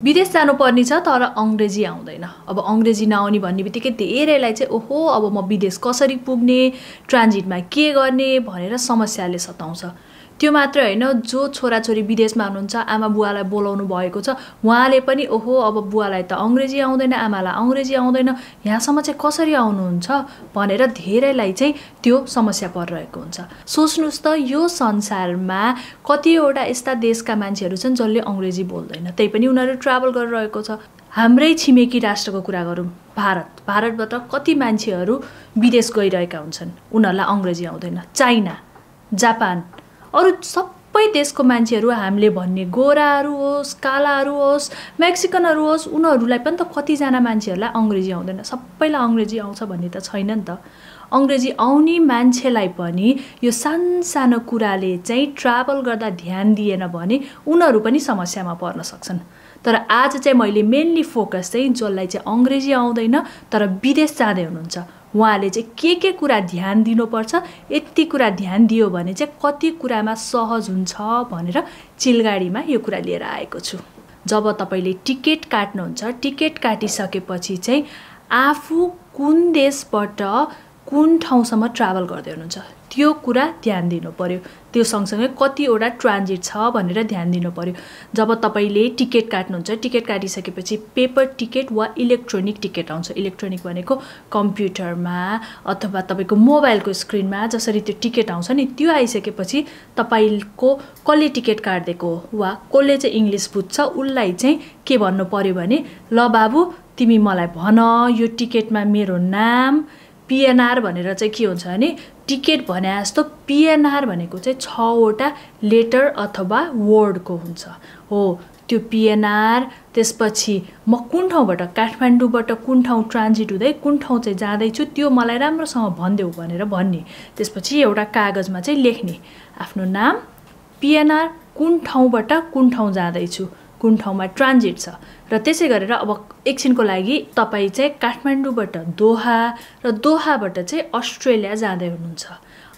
विदेश जानुपर्ने छ तर अंग्रेजी आउँदैन। अब अंग्रेजी नआउने भन्ने बित्तिकै धेरैलाई चाहिँ ओहो अब म विदेश कसरी पुग्ने, ट्रान्जिटमा के गर्ने भनेर समस्याले सताउँछ। त्यो मात्र हैन, जो छोराछोरी विदेशमा हुनुहुन्छ, आमा बुवालाई बोलाउनु भएको छ, उहाँले पनि ओहो अब बुवालाई त अंग्रेजी आउँदैन, आमालाई अंग्रेजी आउँदैन, यहाँसम्म चाहिँ कसरी आउनुहुन्छ भनेर धेरैलाई चाहिँ त्यो समस्या परिरहेको हुन्छ। सोच्नुस् त यो संसारमा कतिवटा यस्ता देशका मान्छेहरू छन् जसले अंग्रेजी बोल्दैन, त्यही पनि उनीहरू ट्राभल गरिरहेको छ। हाम्रै छिमेकी राष्ट्रको कुरा गरौँ, भारतबाट कति मान्छेहरू विदेश गइरहेका हुन्छन्, उनीहरूलाई अंग्रेजी आउँदैन। चाइना, जापान, अरु सबै देशको मान्छेहरू हामीले भन्ने गोराहरू होस्, कालाहरू होस्, मेक्सिकनहरू होस्, उनीहरूलाई पनि त कतिजना मान्छेहरूलाई अंग्रेजी आउँदैन। सबैलाई अंग्रेजी आउँछ भन्ने त छैन नि त। अंग्रेजी आउने मान्छेलाई पनि यो सानसानो कुराले चाहिँ ट्राभल गर्दा ध्यान दिएन भने उनीहरू पनि समस्यामा पर्न सक्छन्। तर आज चाहिँ मैले मेनली फोकस चाहिँ जसलाई चाहिँ अंग्रेजी आउँदैन तर विदेश जाँदै हुनुहुन्छ, उहाँले चाहिँ के कुरा ध्यान दिनुपर्छ, यति कुरा ध्यान दियो भने चाहिँ कति कुरामा सहज हुन्छ भनेर चिलगाडीमा यो कुरा लिएर आएको छु। जब तपाईले टिकट काट्नुहुन्छ, टिकट काटिसकेपछि चाहिँ आफू कुन देशबाट कुन ठाउँसम्म ट्राभल गर्दै हुनुहुन्छ त्यो कुरा ध्यान दिनु पर्यो। त्यो सँगसँगै कतिवटा ट्रान्जिट छ भनेर ध्यान दिनु पर्यो। जब तपाईले टिकट काट्नुहुन्छ, टिकट काटिसकेपछि पेपर टिकट वा इलेक्ट्रोनिक टिकट आउँछ। इलेक्ट्रोनिक भनेको कम्प्युटरमा अथवा तपाईको मोबाइलको स्क्रिनमा जसरी त्यो टिकट आउँछ नि, त्यो आइसकेपछि तपाईको कसले टिकट काट्दिएको वा कसले चाहिँ इंग्लिश बुझ्छ उलाई चाहिँ के भन्नु पर्यो भने, ल बाबु तिमी मलाई भन यो टिकटमा मेरो नाम पीएनआर भनेर चाहिँ के हुन्छ भने, टिकट भने जस्तो पीएनआर भनेको चाहिँ 6 वटा लेटर अथवा वर्डको हुन्छ हो। त्यो पीएनआर, त्यसपछि म कुन ठाउँबाट, काठमाडौँबाट कुन ठाउँ ट्रान्जिट हुँदै कुन ठाउँ चाहिँ जाँदैछु त्यो मलाई राम्रोसँग भनिदेऊ भनेर भन्ने। त्यसपछि एउटा कागजमा चाहिँ लेख्ने आफ्नो नाम, पीएनआर, कुन ठाउँबाट कुन ठाउँ जाँदैछु, कुन ठाउँमा ट्रान्जिट छ। र त्यसै गरेर अब एकछिनको लागि तपाई चाहिँ काठमाडौँबाट दोहा र दोहाबाट चाहिँ अस्ट्रेलिया जाँदै हुनुहुन्छ।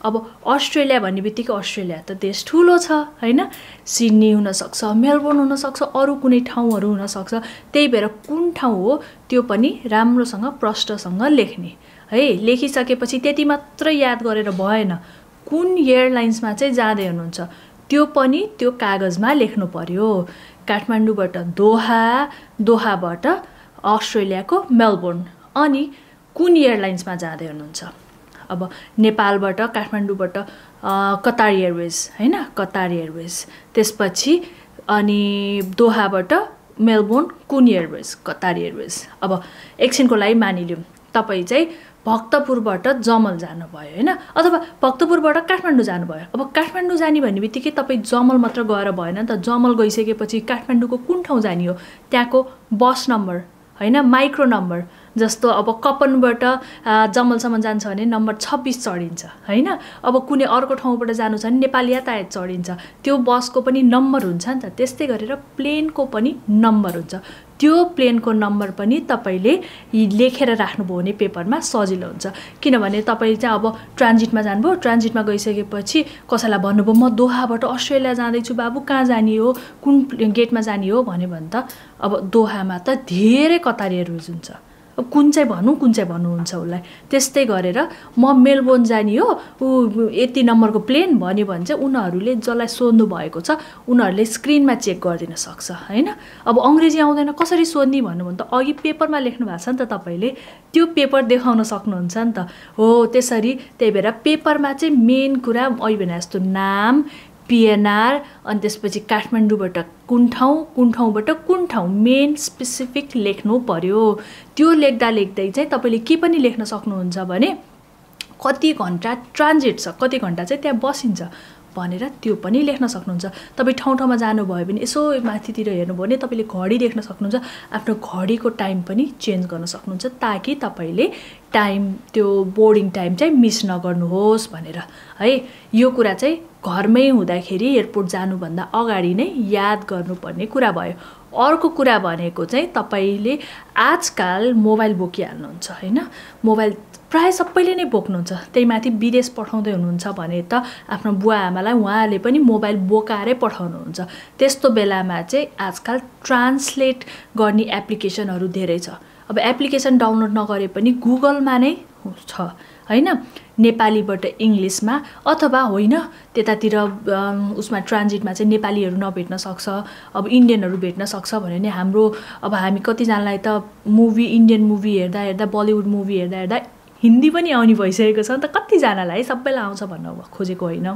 अब अस्ट्रेलिया भन्ने बित्तिकै अस्ट्रेलिया त देश ठुलो छ हैन, सिडनी हुन सक्छ, मेलबोर्न हुन सक्छ, अरु कुनै ठाउँहरू हुन सक्छ। त्यही भएर कुन ठाउँ हो त्यो पनि राम्रोसँग प्रष्टसँग लेख्ने है। लेखिसकेपछि त्यति मात्र याद गरेर भएन, कुन एयरलाइन्समा चाहिँ जाँदै हुनुहुन्छ त्यो पनि त्यो कागजमा लेख्नु पर्यो। काठमाडौँबाट दोहा, दोहाबाट अस्ट्रेलियाको मेलबोर्न, अनि कुन एयरलाइन्समा जाँदै हुनुहुन्छ। अब नेपालबाट काठमाडौँबाट कतार एयरवेज हैन, कतार एयरवेज। त्यसपछि अनि दोहाबाट मेलबोर्न कुन एयरवेज, कतार एयरवेज। अब एकछिनको लागि मानिलिउँ तपाई चाहिँ भक्तपुरबाट जमल जानुभयो हैन, अथवा भक्तपुरबाट काठमाडौँ जानुभयो। अब काठमाडौँ जाने भन्ने बित्तिकै तपाई जमल मात्र गएर भएन नि त। जमल गइसकेपछि काठमाडौँको कुन ठाउँ जाने हो त्यहाँको बस नम्बर हैन, माइक्रो नम्बर। जस्तो अब कपनबाट जमलसम्म जान्छ भने नम्बर 26 चढिन्छ हैन। अब कुनै अर्को ठाउँबाट जानु छ भने नेपाली यातायात चढिन्छ, त्यो बसको पनि नम्बर हुन्छ नि त। त्यस्तै गरेर प्लेनको पनि नम्बर हुन्छ। त्यो प्लेनको नम्बर पनि तपाईले लेखेर राख्नुभयो भने पेपरमा सजिलो हुन्छ। किनभने तपाई चाहिँ अब ट्रान्जिटमा जानुभयो, ट्रान्जिटमा गइसकेपछि कसैलाई भन्नुभयो म दोहाबाट अस्ट्रेलिया जाँदैछु बाबु, कहाँ जाने हो, कुन गेटमा जाने हो भन्यो भने त अब दोहामा त धेरै कतारीहरू हुन्छ, कुन चाहिँ भन्नुहुन्छ उसलाई। त्यस्तै गरेर म मेलबोर्न जाने हो, ऊ यति नम्बरको प्लेन भन्यो भने चाहिँ उनीहरूले जसलाई सोध्नु भएको छ उनीहरूले स्क्रिनमा चेक गरिदिन सक्छ हैन। अब अंग्रेजी आउँदैन कसरी सोध्ने भन्नु भने त अघि पेपरमा लेख्नु भएको छ नि त, तपाईले त्यो पेपर देखाउन सक्नुहुन्छ नि त हो। त्यसरी त्यही भएर पेपरमा चाहिँ मेन कुरा अहिले भने जस्तो नाम, पीएनआर, अनि त्यसपछि काठमाडौँबाट कुन ठाउँबाट कुन ठाउँ मेन स्पेसिफिक लेख्नु पर्यो। त्यो लेख्दै चाहिँ तपाईले के पनि लेख्न सक्नुहुन्छ भने कति घण्टा ट्रान्जिट छ, कति घण्टा चाहिँ त्यहाँ बसिन्छ भनेर त्यो पनि लेख्न सक्नुहुन्छ। तपाई ठाउँमा जानुभयो भने यसो माथितिर हेर्नुभयो भने तपाईले घडी देख्न सक्नुहुन्छ, आफ्नो घडीको टाइम पनि चेन्ज गर्न सक्नुहुन्छ ताकि तपाईले टाइम, त्यो बोर्डिङ टाइम चाहिँ मिस नगर्नुहोस् भनेर है। यो कुरा चाहिँ घरमै हुँदाखेरि एयरपोर्ट जानुभन्दा अगाडि नै याद गर्नुपर्ने कुरा भयो। अर्को कुरा भनेको चाहिँ तपाईले आजकाल मोबाइल बोकिहाल्नुहुन्छ हैन। मोबाइल प्रायः सबैले नै बोक्नुहुन्छ। त्यही माथि विदेश पठाउँदै हुनुहुन्छ भने त आफ्नो बुवा आमालाई उहाँहरूले पनि मोबाइल बोकाएरै पठाउनुहुन्छ। त्यस्तो बेलामा चाहिँ आजकल ट्रान्सलेट गर्ने एप्लिकेसनहरू धेरै छ। अब एप्लिकेसन डाउनलोड नगरे पनि गुगलमा नै छ हैन, नेपालीबाट इङ्ग्लिसमा अथवा होइन त्यतातिर उसमा ट्रान्जिटमा चाहिँ नेपालीहरू नभेट्न सक्छ, अब इन्डियनहरू भेट्न सक्छ भने नि हाम्रो अब हामी कतिजनालाई त मुभी इन्डियन मुभी हेर्दा हेर्दा बलिउड मुभी हेर्दा हेर्दा हिन्दी पनि आउने भइसकेको छ नि त। कतिजनालाई सबैलाई आउँछ भन्न खोजेको होइन,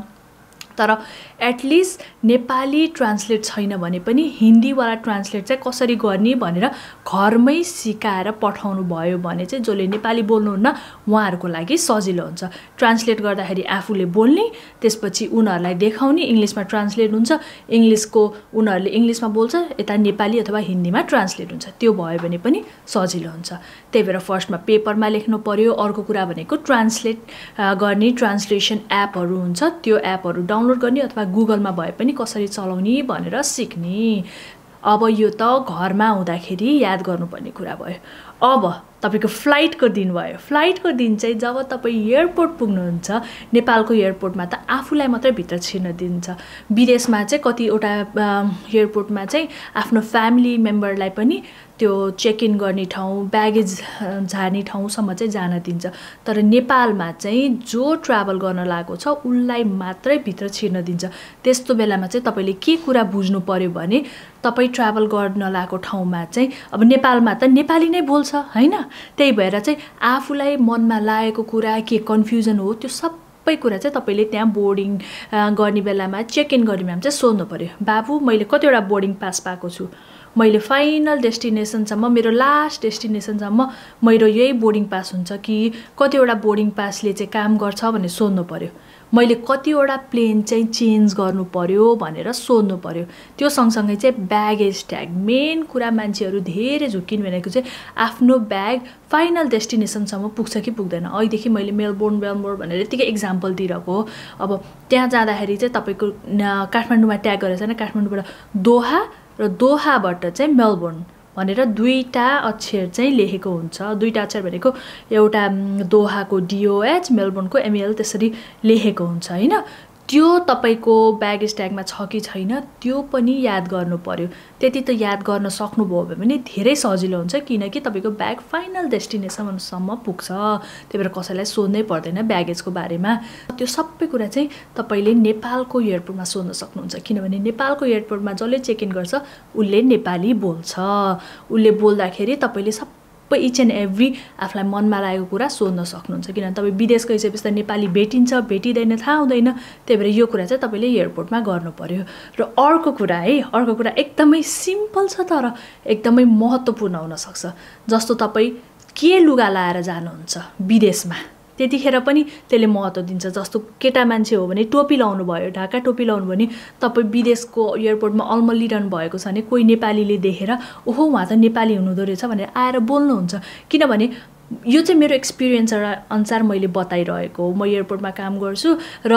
तर एटलिस्ट नेपाली ट्रान्सलेट छैन भने पनि हिन्दीवाला ट्रान्सलेट चाहिँ कसरी गर्ने भनेर घरमै सिकाएर पठाउनु भयो भने चाहिँ जसले नेपाली बोल्नुहुन्न उहाँहरूको लागि सजिलो हुन्छ। ट्रान्सलेट गर्दाखेरि आफूले बोल्ने, त्यसपछि उनीहरूलाई देखाउने, इङ्ग्लिसमा ट्रान्सलेट हुन्छ, इङ्ग्लिसको उनीहरूले इङ्ग्लिसमा बोल्छ, यता नेपाली अथवा हिन्दीमा ट्रान्सलेट हुन्छ। त्यो भयो भने पनि सजिलो हुन्छ। त्यही भएर फर्स्टमा पेपरमा लेख्नु पर्यो। अर्को कुरा भनेको ट्रान्सलेट गर्ने ट्रान्सलेसन एपहरू हुन्छ, त्यो एपहरू डाउनलोड गर्ने अथवा गुगलमा भए पनि कसरी चलाउने भनेर सिक्ने। अब यो त घरमा हुँदाखेरि याद गर्नुपर्ने कुरा भयो। अब तपाईको फ्लाइटको दिन भयो। फ्लाइटको दिन चाहिँ जब तपाईँ एयरपोर्ट पुग्नुहुन्छ, नेपालको एयरपोर्टमा त आफूलाई मात्रै भित्र छिर्न दिन्छ। विदेशमा चाहिँ कतिवटा एयरपोर्टमा चाहिँ आफ्नो फ्यामिली मेम्बरलाई पनि त्यो चेक इन गर्ने ठाउँ, ब्यागेज झार्ने ठाउँसम्म चाहिँ जान दिन्छ। तर नेपालमा चाहिँ जो ट्राभल गर्न लागेको छ उसलाई मात्रै भित्र छिर्न दिन्छ। त्यस्तो बेलामा चाहिँ तपाईँले के कुरा बुझ्नु पर्यो भने तपाईँ ट्राभल गर्न लागेको ठाउँमा चाहिँ अब नेपालमा त नेपाली नै बोल्छ हैन, त्यही भएर चाहिँ आफूलाई मनमा लागेको कुरा के कन्फ्युजन हो त्यो सबै कुरा चाहिँ तपाईँले त्यहाँ बोर्डिङ गर्ने बेलामा चेक इन गर्ने बेलामा चाहिँ सोध्नु पर्यो। बाबु मैले कतिवटा बोर्डिङ पास पाएको छु, मैले फाइनल डेस्टिनेसनसम्म मेरो लास्ट डेस्टिनेसनसम्म मेरो यही बोर्डिङ पास हुन्छ कि कतिवटा बोर्डिङ पासले चाहिँ काम गर्छ भनेर सोध्नु पर्यो। मैले कतिवटा प्लेन चाहिँ चेन्ज गर्नु पर्यो भनेर सोध्नु पर्यो। त्यो सँगसँगै चाहिँ ब्यागेज ट्याग मेन कुरा मान्छेहरू धेरै झुक्किनु भनेको चाहिँ आफ्नो ब्याग फाइनल डेस्टिनेसनसम्म पुग्छ कि पुग्दैन। अहिलेदेखि मैले मेलबोर्न भनेर यतिकै इक्जाम्पल दिइरहेको हो। अब त्यहाँ जाँदाखेरि चाहिँ तपाईँको काठमाडौँमा ट्याग गरेर छैन, काठमाडौँबाट दोहा र दोहाबाट चाहिँ मेलबोर्न भनेर दुईटा अक्षर चाहिँ लेखेको हुन्छ। दुईटा अक्षर भनेको एउटा दोहाको DOH, मेलबोर्नको MEL त्यसरी लेखेको हुन्छ हैन। त्यो तपाईको ब्यागेज ट्यागमा छ कि छैन त्यो पनि याद गर्नु पर्यो। त्यति त याद गर्न सक्नुभयो भने धेरै सजिलो हुन्छ, किनकि तपाईको ब्याग फाइनल डेस्टिनेसनसम्म पुग्छ। त्यही भएर कसैलाई सोध्नै पर्दैन ब्यागेजको बारेमा। त्यो सबै कुरा चाहिँ तपाईले नेपालको एयरपोर्टमा सोध्न सक्नुहुन्छ, किनभने नेपालको एयरपोर्टमा जसले चेक इन गर्छ उसले नेपाली बोल्छ। उसले बोल्दाखेरि तपाईले इच एन्ड एभ्री आफूलाई मनमा लागेको कुरा सोध्न सक्नुहुन्छ, किनभने तपाईँ विदेश गइसकेपछि त नेपाली भेटिन्छ भेटिँदैन थाहा हुँदैन। त्यही भएर यो कुरा चाहिँ तपाईँले एयरपोर्टमा गर्नु पर्यो। र अर्को कुरा एकदमै सिम्पल छ तर एकदमै महत्त्वपूर्ण हुनसक्छ। जस्तो तपाईँ के लुगा लाएर जानुहुन्छ विदेशमा, त्यतिखेर पनि त्यसले महत्त्व दिन्छ। जस्तो केटा मान्छे हो भने टोपी लाउनु भयो, ढाका टोपी लाउनु भने तपाईँ विदेशको एयरपोर्टमा अल्मलिरहनु भएको छ भने कोही नेपालीले देखेर ओहो उहाँ त नेपाली हुनुहुँदो रहेछ भनेर आएर बोल्नुहुन्छ। किनभने यो चाहिँ मेरो एक्सपिरियन्स अनुसार मैले बताइरहेको हो। म एयरपोर्टमा काम गर्छु र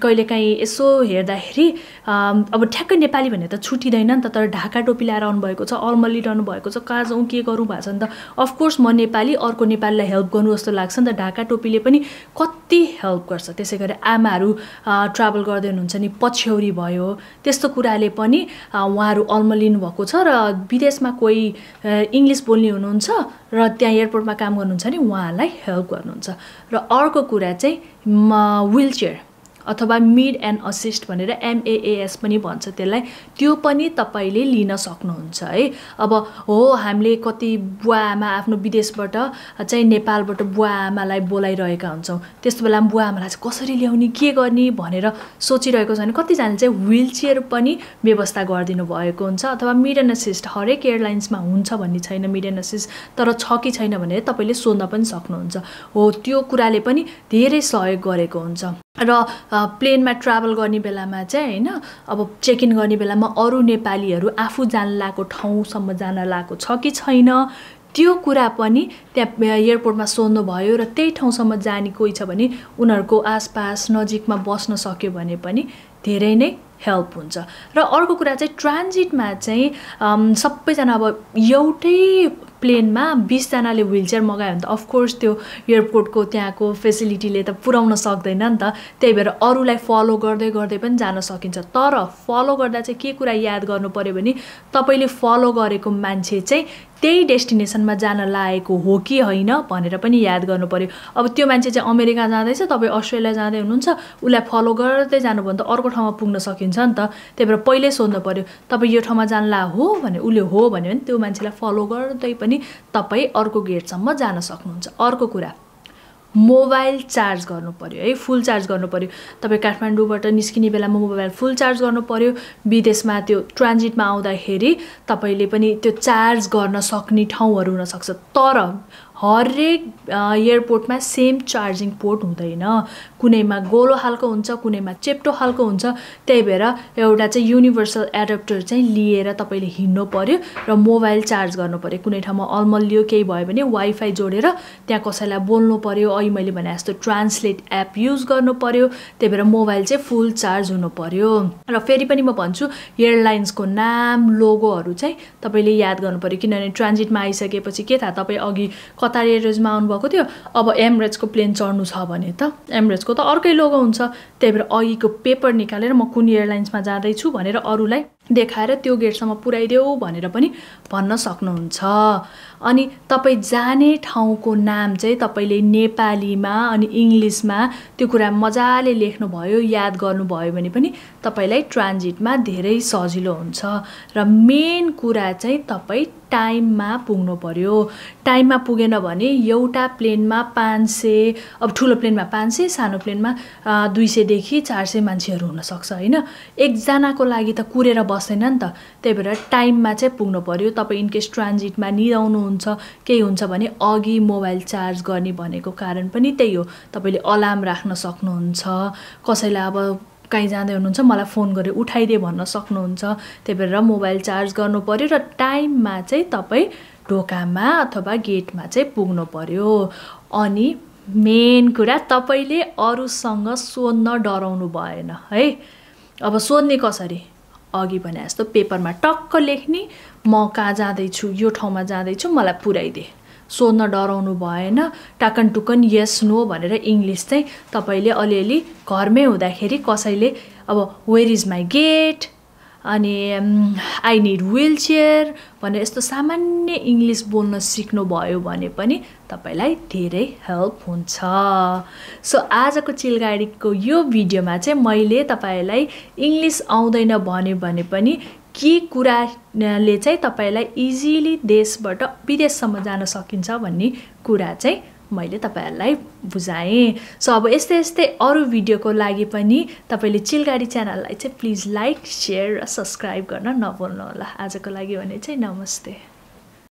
कहिलेकाहीँ यसो हेर्दाखेरि अब ठ्याक्कै नेपाली भने त छुटिँदैन नि त, तर ढाका टोपी लाएर आउनुभएको छ, अल्मलिरहनु भएको छ, कहाँ जाउँ के गरौँ भएको छ नि त। अफकोर्स म नेपाली, अर्को नेपालीलाई हेल्प गर्नु जस्तो लाग्छ नि त। ढाका टोपीले पनि कति हेल्प गर्छ। त्यसै गरी आमाहरू ट्राभल गर्दै हुनुहुन्छ नि, पछ्यौरी भयो, त्यस्तो कुराले पनि उहाँहरू अल्मलिनु भएको छ। र विदेशमा कोही इङ्ग्लिस बोल्ने हुनुहुन्छ र त्यहाँ एयरपोर्टमा काम गर्नुहुन्छ नि उहाँहरूलाई हेल्प गर्नुहुन्छ। र अर्को कुरा चाहिँ व्हीलचेयर अथवा मिड एन्ड असिस्ट भनेर MAAS पनि भन्छ त्यसलाई, त्यो पनि तपाईले लिन सक्नुहुन्छ है। अब हो हामीले कति बुवा आमा आफ्नो विदेशबाट चाहिँ नेपालबाट बुवा आमालाई बोलाइरहेका हुन्छौँ, त्यस्तो बेला बुवा आमालाई चाहिँ कसरी ल्याउने के गर्ने भनेर सोचिरहेको छ भने कतिजनाले चाहिँ व्हीलचेयर पनि व्यवस्था गरिदिनु भएको हुन्छ। अथवा मिड एन्ड असिस्ट हरेक एयरलाइन्समा हुन्छ भन्ने छैन मिड एन्ड असिस्ट, तर छ कि छैन भनेर तपाईले सोध्न पनि सक्नुहुन्छ। हो त्यो कुराले पनि धेरै सहयोग गरेको हुन्छ। र प्लेनमा ट्राभल गर्ने बेलामा चाहिँ हैन, अब चेक इन गर्ने बेलामा अरू नेपालीहरू आफू जान लागेको ठाउँसम्म जान लागेको छ कि छैन त्यो कुरा पनि त्यहाँ एयरपोर्टमा सोध्नु भयो। र त्यही ठाउँसम्म जाने कोही छ भने उनीहरूको आसपास नजिकमा बस्न सक्यो भने पनि धेरै नै हेल्प हुन्छ। र अर्को कुरा चाहिँ ट्रान्जिटमा चाहिँ सबैजना अब एउटै प्लेनमा 20 जनाले व्हीलचेयर मगायो भने त अफकोर्स त्यो एयरपोर्टको त्यहाँको फेसिलिटीले त पुर्याउन सक्दैन नि त। त्यही भएर अरूलाई फलो गर्दै गर्दै पनि जान सकिन्छ। तर फलो गर्दा चाहिँ के कुरा याद गर्नु पर्यो भने तपाईले फलो गरेको मान्छे चाहिँ त्यही डेस्टिनेसनमा जान लागेको हो कि होइन भनेर पनि याद गर्नु पर्यो। अब त्यो मान्छे चाहिँ अमेरिका जाँदैछ, तपाईँ अस्ट्रेलिया जाँदै हुनुहुन्छ, उसलाई फलो गर्दै जानु भने त अर्को ठाउँमा पुग्न सकिन्छ नि त। त्यही भएर पहिल्यै सोध्नु पर्यो तपाईँ यो ठाउँमा जान्ला हो भने उसले हो भन्यो भने त्यो मान्छेलाई फलो गर्दै पनि तपाईँ अर्को गेटसम्म जान सक्नुहुन्छ। अर्को कुरा मोबाइल चार्ज गर्नु पर्यो है, फुल चार्ज गर्नु पर्यो। तपाईँ काठमाडौँबाट निस्किने बेलामा मोबाइल फुल चार्ज गर्नु पर्यो। विदेशमा त्यो ट्रान्जिटमा आउँदाखेरि तपाईँले पनि त्यो चार्ज गर्न सक्ने ठाउँहरू हुनसक्छ। तर हरेक एयरपोर्टमा सेम चार्जिङ पोर्ट हुँदैन। कुनैमा गोलो खालको हुन्छ, कुनैमा चेप्टो खालको हुन्छ। त्यही भएर एउटा चाहिँ युनिभर्सल एडाप्टर चाहिँ लिएर तपाईँले हिँड्नु पर्यो र मोबाइल चार्ज गर्नु पर्यो। कुनै ठाउँमा अलमल्लियो केही भयो भने वाइफाई जोडेर त्यहाँ कसैलाई बोल्नु पर्यो। अहिले मैले भने जस्तो ट्रान्सलेट एप युज गर्नु पर्यो। त्यही भएर मोबाइल चाहिँ फुल चार्ज हुनु पर्यो। र फेरि पनि म भन्छु एयरलाइन्सको नाम लोगोहरू चाहिँ तपाईँले याद गर्नु पर्यो। किनभने ट्रान्जिटमा आइसकेपछि के थाहा तपाईँ अघि कतार एयरवेजमा आउनुभएको थियो, अब एमिरेट्सको प्लेन चढ्नु छ भने त एमिरेट्सको त अर्कै लोगो हुन्छ। त्यही भएर अघिको पेपर निकालेर म कुन एयरलाइन्समा जाँदैछु भनेर अरूलाई देखाएर त्यो गेटसम्म पुर्याइदेऊ भनेर पनि भन्न सक्नुहुन्छ। अनि तपाईँ जाने ठाउँको नाम चाहिँ तपाईँले नेपालीमा अनि इङ्ग्लिसमा त्यो कुरा मजाले लेख्नुभयो, याद गर्नुभयो भने पनि तपाईँलाई ट्रान्जिटमा धेरै सजिलो हुन्छ। र मेन कुरा चाहिँ तपाईँ टाइममा पुग्नु पर्यो। टाइममा पुगेन भने एउटा प्लेनमा 500, अब ठुलो प्लेनमा 500, सानो प्लेनमा 200 देखि 400 मान्छेहरू हुनसक्छ होइन। एकजनाको लागि त कुरेर बस्दैन नि त। त्यही भएर टाइममा चाहिँ पुग्नु पर्यो। तपाईँ इनकेस ट्रान्जिटमा निदाउनुहुन्छ केही हुन्छ भने अघि मोबाइल चार्ज गर्ने भनेको कारण पनि त्यही हो। तपाईँले अलार्म राख्न सक्नुहुन्छ। कसैलाई अब कहीँ जाँदै हुनुहुन्छ मलाई फोन गरेर उठाइदिए भन्न सक्नुहुन्छ। त्यही भएर मोबाइल चार्ज गर्नु पर्यो र टाइममा चाहिँ तपाईँ ढोकामा अथवा गेटमा चाहिँ पुग्नु पर्यो। अनि मेन कुरा तपाईँले अरूसँग सोध्न डराउनु भएन है। अब सोध्ने कसरी, अघि भने जस्तो पेपरमा टक्क लेख्ने म कहाँ जाँदैछु, यो ठाउँमा जाँदैछु, मलाई पुर्याइदे। सोध्न डराउनु भएन। टाकन टुकन यस नो भनेर इङ्ग्लिस चाहिँ तपाईँले अलिअलि घरमै हुँदाखेरि कसैले अब वेयर इज माई गेट अनि आई निड व्हील चेयर भनेर यस्तो सामान्य इङ्ग्लिस बोल्न सिक्नुभयो भने पनि तपाईँलाई धेरै हेल्प हुन्छ। सो आजको चिलगाडीको यो भिडियोमा चाहिँ मैले तपाईँलाई इङ्ग्लिस आउँदैन भन्यो भने पनि के कुराले चाहिँ तपाईँलाई इजिली देशबाट विदेशसम्म जान सकिन्छ भन्ने कुरा चाहिँ मैले तपाईँहरूलाई बुझाएँ। सो अब यस्तै यस्तै अरू भिडियोको लागि पनि तपाईँले चिलगाडी च्यानललाई चाहिँ प्लिज लाइक, सेयर र सब्सक्राइब गर्न नभुल्नुहोला। आजको लागि भने चाहिँ नमस्ते।